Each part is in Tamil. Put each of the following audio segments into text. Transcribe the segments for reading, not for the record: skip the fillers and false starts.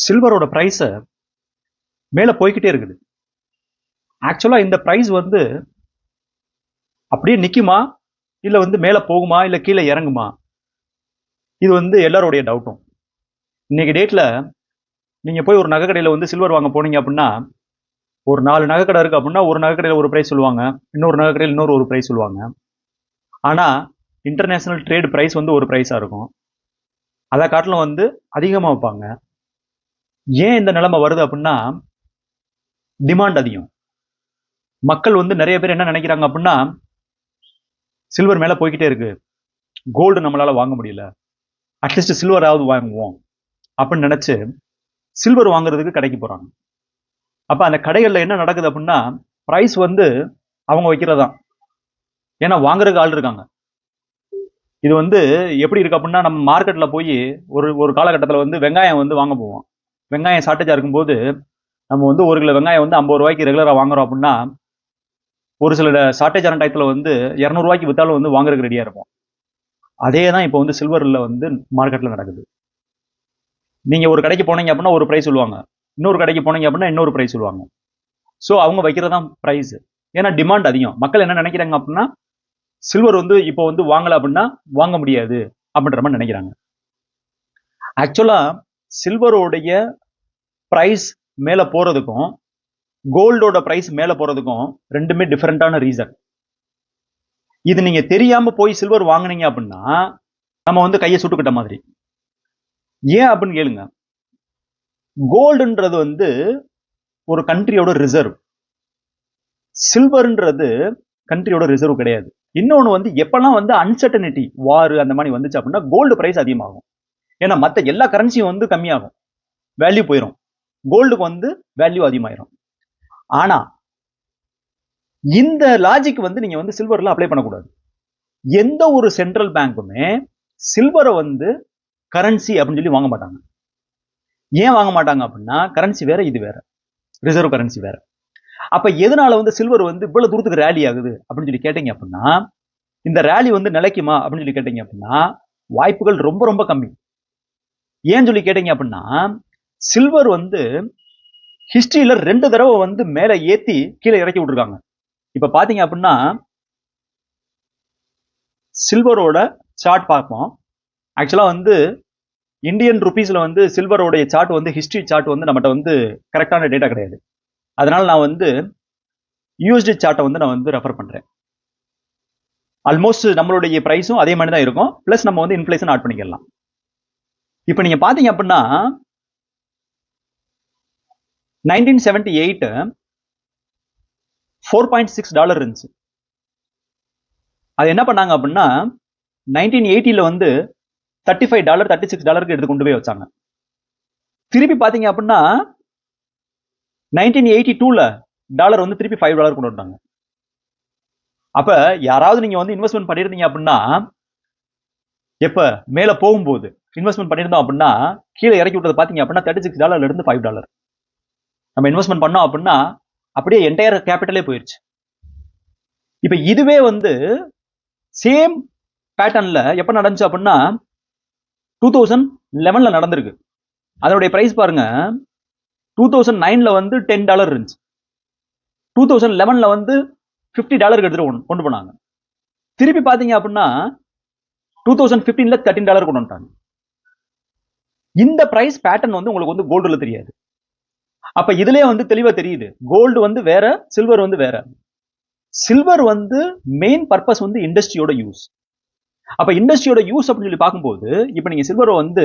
சில்வரோட ப்ரைஸை மேலே போய்கிட்டே இருக்குது. ஆக்சுவலாக இந்த ப்ரைஸ் வந்து அப்படியே நிற்குமா, இல்லை வந்து மேலே போகுமா, இல்லை கீழே இறங்குமா, இது வந்து எல்லாருடைய டவுட்டும். இன்னைக்கு டேட்டில் நீங்கள் போய் ஒரு நகைக்கடையில் வந்து சில்வர் வாங்க போனீங்க அப்படின்னா, ஒரு 4 நகைக்கடை இருக்குது அப்படின்னா, ஒரு நகைக்கடையில் ஒரு ப்ரைஸ் சொல்லுவாங்க, இன்னொரு நகைக்கடையில் இன்னொரு ஒரு ப்ரைஸ் சொல்லுவாங்க. ஆனால் இன்டர்நேஷ்னல் ட்ரேட் ப்ரைஸ் வந்து ஒரு ப்ரைஸாக இருக்கும். அதை காட்டிலும் வந்து அதிகமாக வைப்பாங்க. ஏன் இந்த நிலைமை வருது அப்படின்னா, டிமாண்ட் அதிகம். மக்கள் வந்து நிறைய பேர் என்ன நினைக்கிறாங்க அப்படின்னா, சில்வர் மேலே போய்கிட்டே இருக்கு, கோல்டு நம்மளால வாங்க முடியல, அட்லீஸ்ட் சில்வராவது வாங்குவோம் அப்படின்னு நினைச்சு சில்வர் வாங்குறதுக்கு கடைக்கு போறாங்க. அப்ப அந்த கடைகளில் என்ன நடக்குது அப்படின்னா, பிரைஸ் வந்து அவங்க வைக்கிறதான். ஏன்னா வாங்குறதுக்கு ஆள் இருக்காங்க. இது வந்து எப்படி இருக்கு அப்படின்னா, நம்ம மார்க்கெட்ல போய் ஒரு ஒரு காலகட்டத்தில் வந்து வெங்காயம் வந்து வாங்க போவோம். வெங்காயம் ஷார்ட்டேஜா இருக்கும்போது நம்ம வந்து 1 கிலோ வெங்காயம் வந்து 50 ரூபாய்க்கு ரெகுலரா வாங்குறோம் அப்படின்னா, ஒரு சில ஷார்ட்டேஜான டயத்தில் வந்து 200 ரூபாய்க்கு வித்தாலும் வந்து வாங்குறதுக்கு ரெடியா இருப்போம். அதே தான் இப்போ வந்து சில்வர்ல வந்து மார்க்கெட்ல நடக்குது. நீங்க ஒரு கடைக்கு போனீங்க அப்படின்னா ஒரு பிரைஸ் சொல்லுவாங்க, இன்னொரு கடைக்கு போனீங்க அப்படின்னா இன்னொரு பிரைஸ் சொல்லுவாங்க. ஸோ அவங்க வைக்கிறதான் பிரைஸ். ஏன்னா டிமாண்ட் அதிகம். மக்கள் என்ன நினைக்கிறாங்க அப்படின்னா, சில்வர் வந்து இப்போ வந்து வாங்கல அப்படின்னா வாங்க முடியாது அப்படின்ற மாதிரி நினைக்கிறாங்க. ஆக்சுவலா சில்வரோடைய பிரைஸ் மேல போறதுக்கும் கோல்டோட பிரைஸ் மேல போறதுக்கும் ரெண்டுமே டிஃபரெண்டான ரீசன். இது நீங்க தெரியாம போய் சில்வர் வாங்குனீங்க அப்படின்னா நம்ம வந்து கையை சுட்டுக்கிட்ட மாதிரி. ஏன் அப்படின்னு கேளுங்க. கோல்டுன்றது வந்து ஒரு கண்ட்ரியோட ரிசர்வ், சில்வர்ன்றது கண்ட்ரியோட ரிசர்வ் கிடையாது. இன்னொன்று வந்து எப்பெல்லாம் வந்து அன்சர்டனிட்டி, வார் அந்த மாதிரி வந்துச்சு அப்படின்னா கோல்டு பிரைஸ் அதிகமாகும். ஏன்னா மற்ற எல்லா கரன்சியும் வந்து கம்மியாகும், வேல்யூ போயிடும், கோல்டுக்கு வந்து வேல்யூ அதிகமாயிரும். ஆனா இந்த லாஜிக் வந்து நீங்க வந்து சில்வர்ல அப்ளை பண்ணக்கூடாது. எந்த ஒரு சென்ட்ரல் பேங்க்குமே சில்வரை வந்து கரன்சி அப்படின்னு சொல்லி வாங்க மாட்டாங்க. ஏன் வாங்க மாட்டாங்க அப்படின்னா, கரன்சி வேற, இது வேற, ரிசர்வ் கரன்சி வேற. அப்ப எதனால வந்து சில்வர் வந்து இவ்வளவு தூரத்துக்கு ரேலி ஆகுது அப்படின்னு சொல்லி கேட்டீங்க அப்படின்னா, இந்த ரேலி வந்து நிலைக்குமா அப்படின்னு சொல்லி கேட்டீங்க அப்படின்னா வாய்ப்புகள் ரொம்ப ரொம்ப கம்மி. ஏன் சொல்லி கேட்டீங்க அப்படின்னா, சில்வர் வந்து ஹிஸ்டரியில 2 தடவை வந்து மேல ஏத்தி கீழே இறக்கி விட்டுருக்காங்க. இப்ப பாத்தீங்க அப்படின்னா சில்வரோட சார்ட் பார்ப்போம். ஆக்சுவலா வந்து இந்தியன் ருபீஸ்ல வந்து சில்வரோடைய சார்ட் வந்து ஹிஸ்டரி சார்ட் வந்து நம்மகிட்ட வந்து கரெக்டான டேட்டா கிடையாது. அதனால நான் வந்து யூஎஸ்டி சார்ட்டை வந்து நான் வந்து ரெஃபர் பண்றேன். ஆல்மோஸ்ட் நம்மளுடைய பிரைஸும் அதே மாதிரி தான் இருக்கும், பிளஸ் நம்ம வந்து இன்ஃபிளேஷன் ஆட் பண்ணிக்கலாம். இப்போ நீங்க பாத்தீங்க அப்படின்னா 1978 $4.6 இருந்துச்சு. அது என்ன பண்ணாங்க அப்படின்னா 1980 வந்து $35 $36 எடுத்து கொண்டு போய் வச்சாங்க. திருப்பி பாத்தீங்க அப்படின்னா 1982 டாலர் வந்து திருப்பி $5 கொண்டு வந்தாங்க. அப்ப யாராவது நீங்க வந்து இன்வெஸ்ட்மெண்ட் பண்ணிருந்தீங்க அப்படின்னா, எப்ப மேல போகும்போது இன்வெஸ்ட்மெண்ட் பண்ணிருந்தோம் அப்படின்னா கீழே இறக்கி விட்டது பாத்தீங்க அப்படின்னா $36 இருந்து $5 நம்ம இன்வெஸ்ட்மெண்ட் பண்ணோம் அப்படின்னா அப்படியே என்டையர் கேபிட்டலே போயிருச்சு. இப்ப இதுவே வந்து சேம் பேட்டர்ன்ல எப்ப நடந்துச்சு அப்படின்னா 2011 நடந்திருக்கு. அதனுடைய பிரைஸ் பாருங்க, 2009 வந்து $10 இருந்துச்சு, 2011 வந்து $50 எடுத்துட்டு கொண்டு போனாங்க. திருப்பி பாத்தீங்க அப்படின்னா 2015 $13 கொண்டு வந்துட்டாங்க. இந்த பிரைஸ் பேட்டர்ன் வந்து உங்களுக்கு வந்து கோல்டுல தெரியாது. அப்ப இதுலயே வந்து தெளிவா தெரியுது, கோல்டு வந்து வேற, சில்வர் வந்து வேற. சில்வர் வந்து மெயின் பர்பஸ் வந்து இண்டஸ்ட்ரியோட யூஸ். அப்ப இண்டஸ்ட்ரியோட யூஸ் அப்படின்னு சொல்லி பார்க்கும்போது இப்ப நீங்க சில்வரை வந்து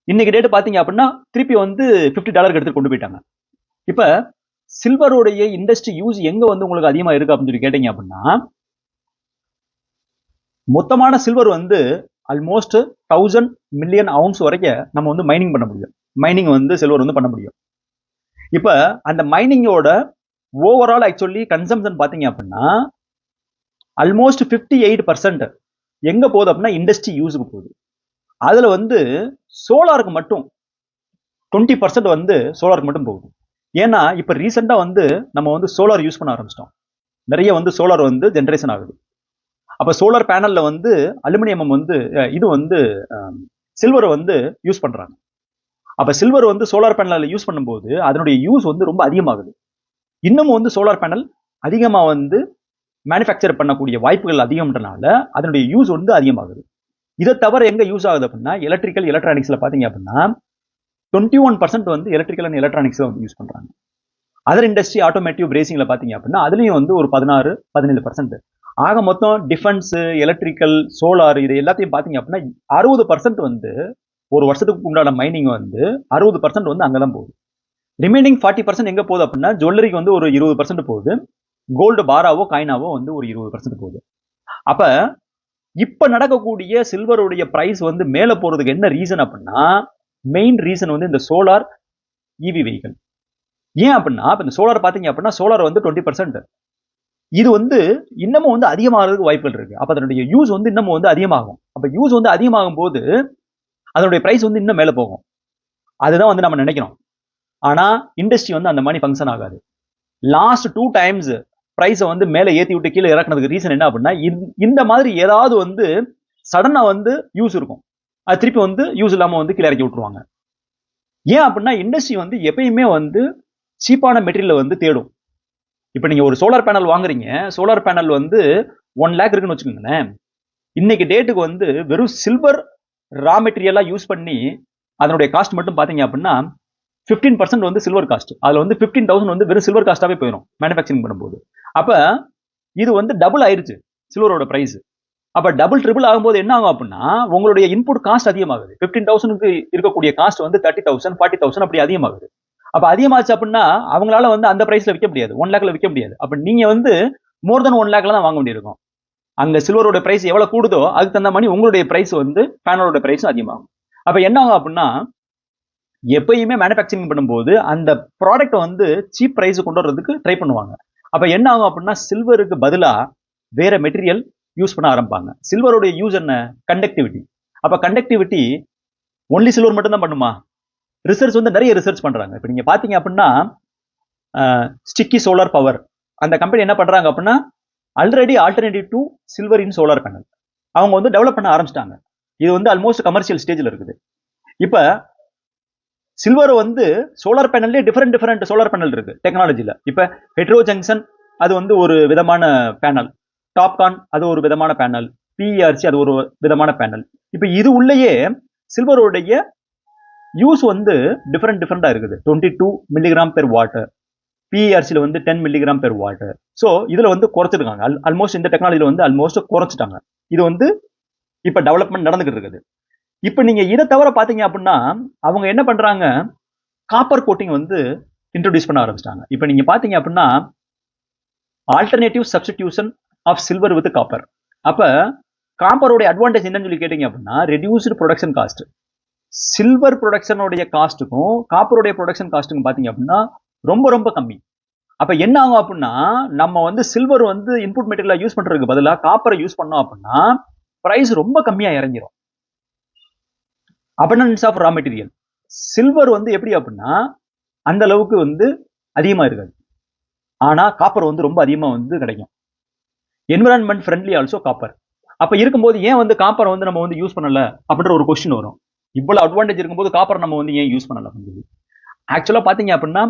இன்னைக்கு டேட் பாத்தீங்க அப்படின்னா திருப்பி வந்து $50 எடுத்து கொண்டு போயிட்டாங்க. இப்ப சில்வருடைய இண்டஸ்ட்ரி யூஸ் எங்க வந்து உங்களுக்கு அதிகமா இருக்கு அப்படின்னு சொல்லி கேட்டீங்க அப்படின்னா, மொத்தமான சில்வர் வந்து ஆல்மோஸ்ட் 1000 மில்லியன் அவுன்ஸ் வரைக்கும் நம்ம வந்து மைனிங் பண்ண முடியும். மைனிங் வந்து சில்வர் வந்து பண்ண முடியும். இப்ப அந்த மைனிங்கோட ஓவரால் ஆக்சுவலி கன்சம்ஷன் பாத்தீங்க அப்படின்னா ஆல்மோஸ்ட் 58% எங்க போகுது அப்படின்னா இண்டஸ்ட்ரி யூஸுக்கு போகுது. அதுல வந்து சோலாருக்கு மட்டும் 20% வந்து சோலாருக்கு மட்டும் போகுது. ஏன்னா இப்ப ரீசெண்டா வந்து நம்ம வந்து சோலார் யூஸ் பண்ண ஆரம்பிச்சிட்டோம். நிறைய வந்து சோலார் வந்து ஜென்ரேஷன் ஆகுது. அப்ப சோலார் பேனல்ல வந்து அலுமினியம் வந்து இது வந்து சில்வரை வந்து யூஸ் பண்றாங்க. அப்ப சில்வர் வந்து சோலார் பேனல் யூஸ் பண்ணும்போது அதனுடைய யூஸ் வந்து ரொம்ப அதிகமாகுது. இன்னமும் வந்து சோலார் பேனல் அதிகமா வந்து மேனுஃபேக்சர் பண்ணக்கூடிய வாய்ப்புகள் அதிகம்ன்றனால அதனுடைய யூஸ் வந்து அதிகமாகுது. இதை தவிர எங்க யூஸ் ஆகுது அப்படின்னா எலக்ட்ரிக்கல் எலக்ட்ரானிக்ஸ்ல பாத்தீங்க அப்படின்னா 21% வந்து எலக்ட்ரிக்கல் அண்ட் எலக்ட்ரானிக்ஸ்ல வந்து யூஸ் பண்றாங்க. அதர் இண்டஸ்ட்ரி ஆட்டோமேட்டிவ் பிரேசிங்ல பாத்தீங்க அப்படின்னா அதுலயும் வந்து ஒரு 16-17%. ஆக மொத்தம் டிஃபென்ஸ், எலக்ட்ரிக்கல், சோலார் இது எல்லாத்தையும் பாத்தீங்க அப்படின்னா 60% வந்து ஒரு வருஷத்துக்கு உண்டான மைனிங் வந்து 60% வந்து அங்கதான் போகுது. ரிமைனிங் 40% எங்க போகுது அப்படின்னா ஜுவல்லரிக்கு வந்து ஒரு 20% போகுது, கோல்டு பாராவோ காயினாவோ வந்து ஒரு 20% போகுது. அப்ப இப்ப நடக்கக்கூடிய சில்வருடைய பிரைஸ் வந்து மேல போறதுக்கு என்ன ரீசன் அப்படின்னா மெயின் ரீசன் வந்து இந்த சோலார் இவி வெஹிக்கிள். ஏன் அப்படின்னா இந்த சோலார் பாத்தீங்க அப்படின்னா சோலார் வந்து 20%, இது வந்து இன்னமும் வந்து அதிகமாகிறதுக்கு வாய்ப்புகள் இருக்கு. அப்ப அதனுடைய யூஸ் வந்து இன்னமும் வந்து அதிகமாகும். அப்ப யூஸ் வந்து அதிகமாகும் போது அதனுடைய பிரைஸ் வந்து இன்னும் மேல போகும். அதுதான் வந்து நம்ம நினைக்கிறோம். ஆனா இண்டஸ்ட்ரி வந்து அந்த மாதிரி ஃபங்க்ஷன் ஆகாது. லாஸ்ட் 2 times பிரைஸை வந்து மேல ஏத்தி விட்டு கீழே இறக்குனதுக்கு ரீசன் என்ன அப்படின்னா இந்த மாதிரி ஏதாவது வந்து சடனா வந்து யூஸ் இருக்கும், அது திருப்பி வந்து யூஸ் இல்லாம வந்து கீழே இறக்கி விட்டுருவாங்க. ஏன் அப்படின்னா இண்டஸ்ட்ரி வந்து எப்பயுமே வந்து சீப்பான மெட்டீரியல் வந்து தேடும். இப்ப நீங்க ஒரு சோலார் பேனல் வாங்குறீங்க, சோலார் பேனல் வந்து 1 lakh இருக்குன்னு வச்சுக்கோங்களேன். இன்னைக்கு டேட்டுக்கு வந்து வெறும் சில்வர் ரா மெட்டீரியலா யூஸ் பண்ணி அதனுடைய காஸ்ட் மட்டும் பாத்தீங்க அப்படின்னா 15% வந்து சில்வர் காஸ்ட். அதுல வந்து 15,000 வந்து வெறும் சில்வர் காஸ்டாவே போயிடும் மேனுஃபேக்சரிங் பண்ணும்போது. அப்ப இது வந்து டபுள் ஆயிருச்சு சில்வரோட பிரைஸ். அப்ப டபுள் ட்ரிபிள் ஆகும்போது என்ன ஆகும் அப்படின்னா உங்களுடைய இன்புட் காஸ்ட் அதிகமாகுது. 15,000க்கு இருக்கக்கூடிய காஸ்ட் வந்து 30,000 40,000 அப்படி அதிகமாகுது. அப்ப அதிகமாச்சு அப்படின்னா அவங்களால வந்து அந்த பிரைஸ்ல விற்க முடியாது, 1 lakhல விற்க முடியாது. அப்ப நீங்க வந்து மோர் தென் 1 lakhல தான் வாங்க வேண்டியிருக்கும். அங்க சில்வரோட பிரைஸ் எவ்வளவு கூடுதோ அதுக்கு தகுந்த மாதிரி உங்களுடைய பிரைஸ் வந்து பேனலோட பிரைஸ் அதிகமாகும். அப்ப என்ன ஆகும் அப்படின்னா எப்பயுமே மேனுஃபேக்சரிங் பண்ணும்போது அந்த ப்ராடக்ட் வந்து சீப் பிரைஸ் கொண்டு வரதுக்கு ட்ரை பண்ணுவாங்க. அப்ப என்ன ஆகும் அப்படின்னா சில்வருக்கு பதிலா வேற மெட்டீரியல் யூஸ் பண்ண ஆரம்பிப்பாங்க. சில்வருடைய யூஸ் என்ன? கண்டக்டிவிட்டி. அப்ப கண்டக்டிவிட்டி ஒன்லி சில்வர் மட்டும் தான் பண்ணுமா? ரிசர்ச் வந்து நிறைய ரிசர்ச் பண்றாங்க. இப்ப நீங்க பாத்தீங்க அப்படின்னா ஸ்டிக்கி சோலார் பவர் அந்த கம்பெனி என்ன பண்றாங்க அப்படின்னா already alternative to silver in solar panel அவங்க வந்து டெவலப் பண்ண ஆரம்பிச்சிட்டாங்க. இது வந்து ஆல்மோஸ்ட் கமர்ஷியல் ஸ்டேஜ்ல இருக்குது. இப்ப சில்வர் வந்து சோலார் பேனல்லே டிஃபரெண்ட் சோலார் பேனல் இருக்கு டெக்னாலஜில. இப்ப ஹெட்ரோ ஜங்ஷன் அது வந்து ஒரு விதமான பேனல், டாப்கான் அது ஒரு விதமான பேனல், பிஇஆர்சி அது ஒரு விதமான பேனல். இப்ப இது உள்ளேயே சில்வருடைய யூஸ் வந்து டிஃபரெண்டா இருக்குது. 22 மில்லிகிராம் பெர் வாட்டர், பிஇஆர்சில வந்து 10 மில்லிகிராம் பெர் வாட்டர். ஸோ இதுல வந்து குறைச்சிருக்காங்க. ஆல்மோஸ்ட் இந்த டெக்னாலஜில வந்து ஆல்மோஸ்ட் குறைச்சிட்டாங்க. இது வந்து இப்ப டெவலப்மெண்ட் நடந்துகிட்டு இருக்குது. இப்ப நீங்க இதை தவிர பாத்தீங்க அப்படின்னா அவங்க என்ன பண்றாங்க, காப்பர் கோட்டிங் வந்து இன்ட்ரோடியூஸ் பண்ண ஆரம்பிச்சிட்டாங்க. இப்ப நீங்க பாத்தீங்க அப்படின்னா alternative substitution of silver with copper. அப்ப காப்பரோட அட்வான்டேஜ் என்னன்னு சொல்லி கேட்டீங்க அப்படின்னா ரெடியூஸ்டு ப்ரொடக்ஷன் காஸ்ட். சில்வர் ப்ரொடக்ஷனுடைய காஸ்ட்டுக்கும் காப்பருடைய ப்ரொடக்ஷன் காஸ்ட்டுக்கும் பாத்தீங்க அப்படின்னா ரொம்ப கம்மி. அப்ப என்ன ஆகும் அப்படின்னா நம்ம வந்து சில்வர் வந்து இன்புட் மெட்டீரியலா யூஸ் பண்றதுக்கு பதிலாக காப்பரை யூஸ் பண்ணோம் அப்படின்னா பிரைஸ் ரொம்ப கம்மியா இறங்கிடும். Abundance of raw material. Silver வந்து எப்படி அப்படின்னா அந்த அளவுக்கு வந்து அதிகமா இருக்காது, ஆனா காப்பர் வந்து ரொம்ப அதிகமா வந்து கிடைக்கும். Environment friendly also copper. அப்ப இருக்கும்போது ஏன் வந்து காப்பரை வந்து நம்ம வந்து யூஸ் பண்ணல அப்படின்ற ஒரு கொஸ்டின் வரும். இவ்வளவு அட்வான்டேஜ் இருக்கும்போது காப்பர் நம்ம வந்து ஏன் யூஸ் பண்ணல அப்படின்னு சொல்லி. ஆக்சுவலா பாத்தீங்க அப்படின்னா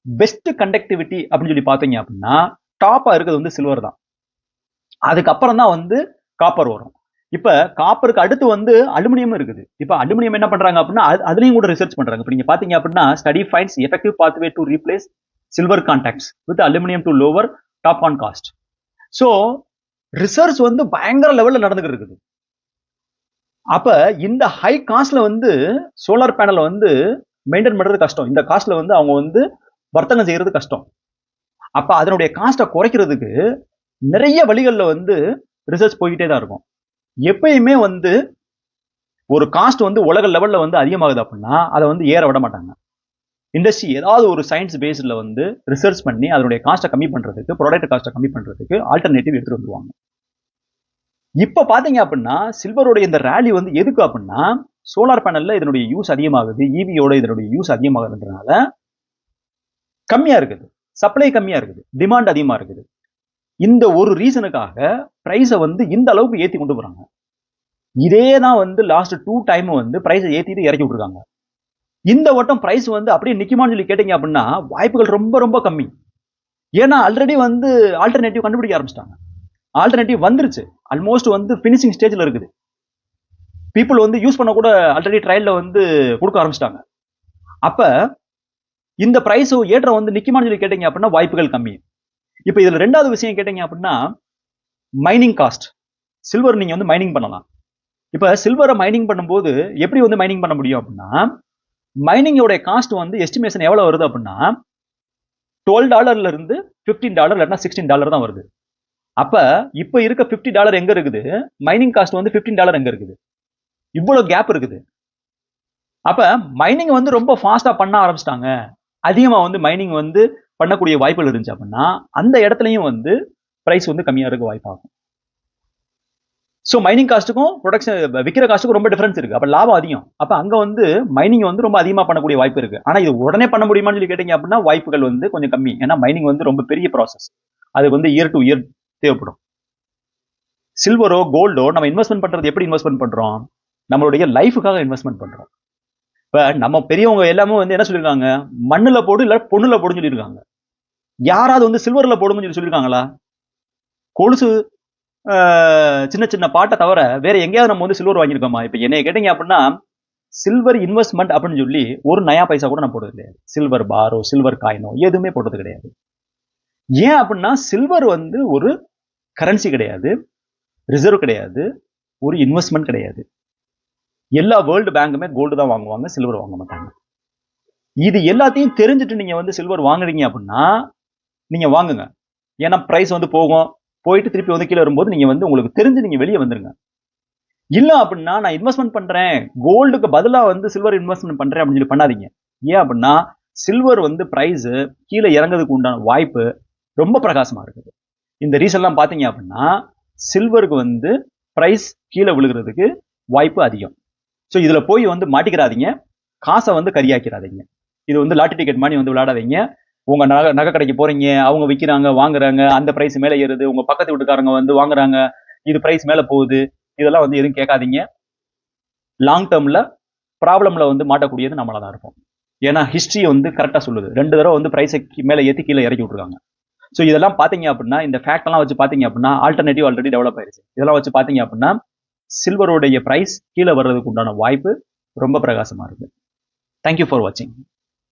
பெஸ்ட் கண்டக்டிவிட்டி அப்படின்னு சொல்லி பாத்தீங்க அப்படின்னா டாப்பா இருக்கிறது வந்து சில்வர் தான், அதுக்கப்புறம் தான் வந்து காப்பர் வரும். இப்ப காப்பருக்கு அடுத்து வந்து அலுமினியம் இருக்குது. இப்ப அலுமினியம் என்ன பண்றாங்க அப்படின்னா அதுலயும் கூட ரிசர்ச் பண்றாங்க. இப்ப நீங்க பாத்தீங்க அப்படின்னா study finds effective pathway to replace silver contacts with aluminium to lower top on cost. So research வந்து பயங்கர லெவல்ல நடந்துகிட்டு இருக்குது. அப்ப இந்த ஹை காஸ்ட்ல வந்து சோலார் பேனல் வந்து மெயின்டைன் பண்றது கஷ்டம். இந்த காஸ்ட்ல வந்து அவங்க வந்து வர்த்தகம் செய்யறது கஷ்டம். அப்ப அதனுடைய காஸ்ட்டை குறைக்கிறதுக்கு நிறைய வழிகள்ல வந்து ரிசர்ச் போய்கிட்டே தான் இருக்கும். எப்பயுமே வந்து ஒரு காஸ்ட் வந்து உலக லெவல்ல வந்து அதிகமாகுது அப்படின்னா அதை வந்து ஏற விட மாட்டாங்க. இண்டஸ்ட்ரி ஏதாவது ஒரு சயின்ஸ் பேஸ்ல வந்து ரிசர்ச் பண்ணி அதனுடைய காஸ்ட்டை கம்மி பண்றதுக்கு, ப்ராடக்ட் காஸ்ட்டை கம்மி பண்றதுக்கு ஆல்டர்னேட்டிவ் எடுத்துட்டு வந்துருவாங்க. இப்ப பாத்தீங்க அப்படின்னா சில்வருடைய இந்த ரேலி வந்து எதுக்கு அப்படின்னா சோலார் பேனல்ல இதனுடைய யூஸ் அதிகமாகுது, இவியோட இதனுடைய யூஸ் அதிகமாகுதுன்றதுனால கம்மியா இருக்குது, சப்ளை கம்மியா இருக்குது, டிமாண்ட் அதிகமா இருக்குது. இந்த ஒரு ரீசனுக்காக பிரைஸை வந்து இந்த அளவுக்கு ஏத்தி கொண்டு போறாங்க. இதே தான் வந்து லாஸ்ட் 2 டைம் வந்து பிரைஸை ஏத்திட்டு இறக்கி விட்டுருக்காங்க. இந்த வட்டம் பிரைஸ் வந்து அப்படியே நிக்குமான்னு சொல்லி கேட்டீங்க அப்படின்னா வாய்ப்புகள் ரொம்ப ரொம்ப கம்மி. ஏன்னா ஆல்ரெடி வந்து ஆல்டர்னேட்டிவ் கண்டுபிடிக்க ஆரம்பிச்சிட்டாங்க. ஆல்டர்னேட்டிவ் வந்துருச்சு, ஆல்மோஸ்ட் வந்து ஃபினிஷிங் ஸ்டேஜ்ல இருக்குது. பீப்புள் வந்து யூஸ் பண்ண கூட ஆல்ரெடி ட்ரையல்ல வந்து கொடுக்க ஆரம்பிச்சிட்டாங்க. அப்ப இந்த பிரைஸ் ஏற்றம் வந்து நிக்குமான்னு சொல்லி கேட்டீங்க அப்படின்னா வாய்ப்புகள் கம்மி. இப்ப இதுல ரெண்டாவது விஷயம் கேட்டீங்க அப்படின்னா மைனிங் காஸ்ட். சில்வர் நீங்க வந்து மைனிங் பண்ணலாம். இப்ப சில்வரை மைனிங் பண்ணும்போது எப்படி வந்து மைனிங் பண்ண முடியும் அப்படின்னா, மைனிங்கோட காஸ்ட் வந்து எஸ்டிமேஷன் எவ்வளவு வருது அப்படின்னா $12 இருந்து $15 இல்லைன்னா $16 தான் வருது. அப்ப இப்ப இருக்க $50 எங்க இருக்குது, மைனிங் காஸ்ட் வந்து $15 எங்க இருக்குது, இவ்வளவு கேப் இருக்குது. அப்ப மைனிங் வந்து ரொம்ப ஃபாஸ்டா பண்ண ஆரம்பிச்சிட்டாங்க, அதிகமா வந்து மைனிங் வந்து பண்ணக்கூடிய வாய்ப்புகள் இருந்துச்சு அப்படின்னா அந்த இடத்துலயும் வந்து பிரைஸ் வந்து கம்மியா இருக்க வாய்ப்பாகும். ஸோ மைனிங் காஸ்ட்டுக்கும் ப்ரொடக்ஷன் விற்கிற காஸ்ட்டுக்கும் ரொம்ப டிஃபரன்ஸ் இருக்கு. அப்ப லாபம் அதிகம். அப்ப அங்க வந்து மைனிங் வந்து ரொம்ப அதிகமா பண்ணக்கூடிய வாய்ப்பு இருக்கு. ஆனா இது உடனே பண்ண முடியுமான்னு சொல்லி கேட்டீங்க அப்படின்னா வாய்ப்புகள் வந்து கொஞ்சம் கம்மி. ஏன்னா மைனிங் வந்து ரொம்ப பெரிய ப்ராசஸ், அது வந்து இயர் டு இயர் தேவைப்படும். சில்வரோ கோல்டோ நம்ம இன்வெஸ்ட்மெண்ட் பண்றது எப்படி இன்வெஸ்ட்மெண்ட் பண்றோம், நம்மளுடைய லைஃபுக்காக இன்வெஸ்ட்மெண்ட் பண்றோம். இப்ப நம்ம பெரியவங்க எல்லாமே வந்து என்ன சொல்லியிருக்காங்க, மண்ணுல போடு இல்ல பொண்ணுல போடுன்னு சொல்லியிருக்காங்க. யாராவது வந்து சில்வர்ல போடுங்கன்னு சொல்லி சொல்லியிருக்காங்களா? கொலுசு சின்ன சின்ன பாட்டை தவிர வேற எங்கேயாவது நம்ம வந்து சில்வர் வாங்கியிருக்கோமா? இப்ப என்னைய கேட்டீங்க அப்படின்னா சில்வர் இன்வெஸ்ட்மெண்ட் அப்படின்னு சொல்லி ஒரு நயா பைசா கூட நான் போட்டது கிடையாது. சில்வர் பாரோ சில்வர் காயினோ எதுவுமே போட்டது கிடையாது. ஏன் அப்படின்னா சில்வர் வந்து ஒரு கரன்சி கிடையாது, ரிசர்வ் கிடையாது, ஒரு இன்வெஸ்ட்மெண்ட் கிடையாது. எல்லா வேர்ல்டு பேங்குமே கோல்டு தான் வாங்குவாங்க, சில்வர் வாங்க மாட்டாங்க. இது எல்லாத்தையும் தெரிஞ்சுட்டு நீங்க வந்து சில்வர் வாங்குறீங்க அப்படின்னா நீங்க வாங்குங்க. ஏன்னா பிரைஸ் வந்து போகும், போயிட்டு திருப்பி வந்து கீழே வரும்போது நீங்க வந்து உங்களுக்கு தெரிஞ்சு நீங்க வெளியே வந்துருங்க. இல்ல அப்படின்னா நான் இன்வெஸ்ட்மெண்ட் பண்றேன், கோல்டுக்கு பதிலா வந்து சில்வர் இன்வெஸ்ட்மெண்ட் பண்றேன் அப்படின்னு சொல்லி பண்ணாதீங்க. ஏன் அப்படின்னா சில்வர் வந்து பிரைஸ் கீழே இறங்குறதுக்கு உண்டான வாய்ப்பு ரொம்ப பிரகாசமா இருக்குது. இந்த ரீசன்லாம் பாத்தீங்க அப்படின்னா சில்வருக்கு வந்து பிரைஸ் கீழே விழுகிறதுக்கு வாய்ப்பு அதிகம். ஸோ இதுல போய் வந்து மாட்டிக்கிறாதீங்க, காசை வந்து கரியாக்கிறாதீங்க. இது வந்து லாட்டரி டிக்கெட் மாதிரி வந்து விளையாடாதீங்க. உங்க நகை கடைக்கு போறீங்க, அவங்க விற்கிறாங்க வாங்குறாங்க, அந்த பிரைஸ் மேல ஏறுது, உங்க பக்கத்து வீட்டுக்காரங்க வந்து வாங்குறாங்க, இது பிரைஸ் மேல போகுது, இதெல்லாம் வந்து எதுவும் கேட்காதீங்க. லாங் டேர்ம்ல ப்ராப்ளம்ல வந்து மாட்டக்கூடியது நம்மளா தான் இருக்கும். ஏன்னா ஹிஸ்டரி வந்து கரெக்டா சொல்லுது, 2 தடவை வந்து பிரைஸை மேல ஏற்றி கீழே இறக்கி விட்டுருக்காங்க. ஸோ இதெல்லாம் பாத்தீங்க அப்படின்னா இந்த ஃபேக்ட் எல்லாம் வச்சு பாத்தீங்க அப்படின்னா ஆல்டர்னேட்டிவ் ஆல்ரெடி டெவலப் ஆயிருச்சு. இதெல்லாம் வச்சு பாத்தீங்க அப்படின்னா சில்வருடைய பிரைஸ் கீழே வர்றதுக்கு உண்டான வாய்ப்பு ரொம்ப பிரகாசமா இருக்கு. தேங்க்யூ ஃபார் வாட்சிங்.